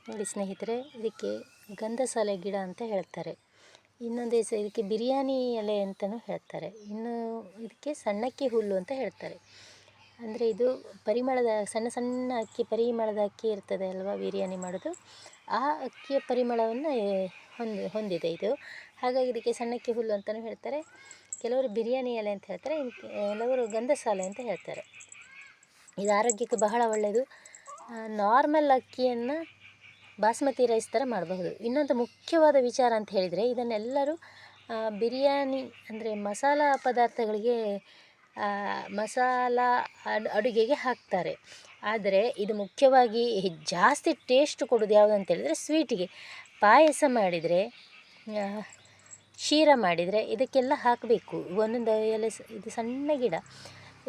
ನೋಡಿ ಸ್ನೇಹಿತರೆ, ಇದಕ್ಕೆ ಗಂಧಸಾಲೆ ಗಿಡ ಅಂತ ಹೇಳ್ತಾರೆ. ಇನ್ನೊಂದು ಹೆಸರು ಇದಕ್ಕೆ ಬಿರಿಯಾನಿ ಎಲೆ ಅಂತಲೂ ಹೇಳ್ತಾರೆ. ಇನ್ನು ಇದಕ್ಕೆ ಸಣ್ಣಕ್ಕಿ ಹುಲ್ಲು ಅಂತ ಹೇಳ್ತಾರೆ. ಅಂದರೆ ಇದು ಪರಿಮಳದ ಸಣ್ಣ ಸಣ್ಣ ಅಕ್ಕಿ, ಪರಿಮಳದ ಅಕ್ಕಿ ಇರ್ತದೆ ಅಲ್ವಾ ಬಿರಿಯಾನಿ ಮಾಡೋದು, ಆ ಅಕ್ಕಿಯ ಪರಿಮಳವನ್ನು ಹೊಂದಿದೆ ಇದು. ಹಾಗಾಗಿ ಇದಕ್ಕೆ ಸಣ್ಣಕ್ಕಿ ಹುಲ್ಲು ಅಂತಲೂ ಹೇಳ್ತಾರೆ. ಕೆಲವರು ಬಿರಿಯಾನಿ ಎಲೆ ಅಂತ ಹೇಳ್ತಾರೆ, ಕೆಲವರು ಗಂಧಸಾಲೆ ಅಂತ ಹೇಳ್ತಾರೆ. ಇದು ಆರೋಗ್ಯಕ್ಕೆ ಬಹಳ ಒಳ್ಳೆಯದು. ನಾರ್ಮಲ್ ಅಕ್ಕಿಯನ್ನು ಬಾಸ್ಮತಿ ರೈಸ್ ಥರ ಮಾಡಬಹುದು. ಇನ್ನೊಂದು ಮುಖ್ಯವಾದ ವಿಚಾರ ಅಂತ ಹೇಳಿದರೆ, ಇದನ್ನೆಲ್ಲರೂ ಬಿರಿಯಾನಿ ಅಂದರೆ ಮಸಾಲ ಪದಾರ್ಥಗಳಿಗೆ, ಅಡುಗೆಗೆ ಹಾಕ್ತಾರೆ. ಆದರೆ ಇದು ಮುಖ್ಯವಾಗಿ ಜಾಸ್ತಿ ಟೇಸ್ಟ್ ಕೊಡೋದು ಯಾವುದು ಅಂತ ಹೇಳಿದರೆ ಸ್ವೀಟಿಗೆ. ಪಾಯಸ ಮಾಡಿದರೆ, ಶೀರ ಮಾಡಿದರೆ ಇದಕ್ಕೆಲ್ಲ ಹಾಕಬೇಕು. ಒಂದೊಂದು ಎಲೆ, ಇದು ಸಣ್ಣ ಗಿಡ,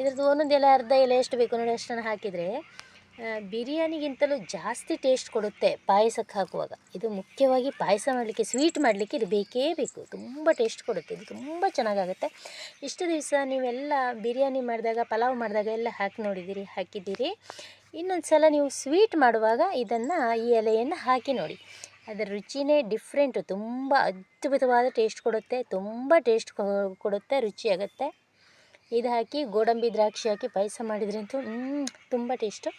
ಇದ್ರದ್ದು ಒಂದೊಂದು ಎಲೆ ಅರ್ಧ ಎಲೆ ಎಷ್ಟು ಬೇಕು ನೋಡಿ ಅಷ್ಟನ್ನು ಹಾಕಿದರೆ ಬಿರಿಯಾನಿಗಿಂತಲೂ ಜಾಸ್ತಿ ಟೇಸ್ಟ್ ಕೊಡುತ್ತೆ ಪಾಯಸಕ್ಕೆ ಹಾಕುವಾಗ. ಇದು ಮುಖ್ಯವಾಗಿ ಪಾಯಸ ಮಾಡಲಿಕ್ಕೆ, ಸ್ವೀಟ್ ಮಾಡಲಿಕ್ಕೆ ಇದು ಬೇಕೇ ಬೇಕು. ತುಂಬ ಟೇಸ್ಟ್ ಕೊಡುತ್ತೆ, ಇದು ತುಂಬ ಚೆನ್ನಾಗಾಗುತ್ತೆ. ಇಷ್ಟು ದಿವಸ ನೀವೆಲ್ಲ ಬಿರಿಯಾನಿ ಮಾಡಿದಾಗ, ಪಲಾವ್ ಮಾಡಿದಾಗ ಎಲ್ಲ ಹಾಕಿದ್ದೀರಿ. ಇನ್ನೊಂದು ಸಲ ನೀವು ಸ್ವೀಟ್ ಮಾಡುವಾಗ ಈ ಎಲೆಯನ್ನು ಹಾಕಿ ನೋಡಿ. ಅದರ ರುಚಿನೇ ಡಿಫ್ರೆಂಟು, ತುಂಬ ಅದ್ಭುತವಾದ ಟೇಸ್ಟ್ ಕೊಡುತ್ತೆ, ತುಂಬ ಟೇಸ್ಟ್ ಕೊಡುತ್ತೆ, ರುಚಿಯಾಗುತ್ತೆ. ಇದು ಹಾಕಿ ಗೋಡಂಬಿ ದ್ರಾಕ್ಷಿ ಹಾಕಿ ಪಾಯಸ ಮಾಡಿದ್ರಂತೂ ತುಂಬ ಟೇಸ್ಟು.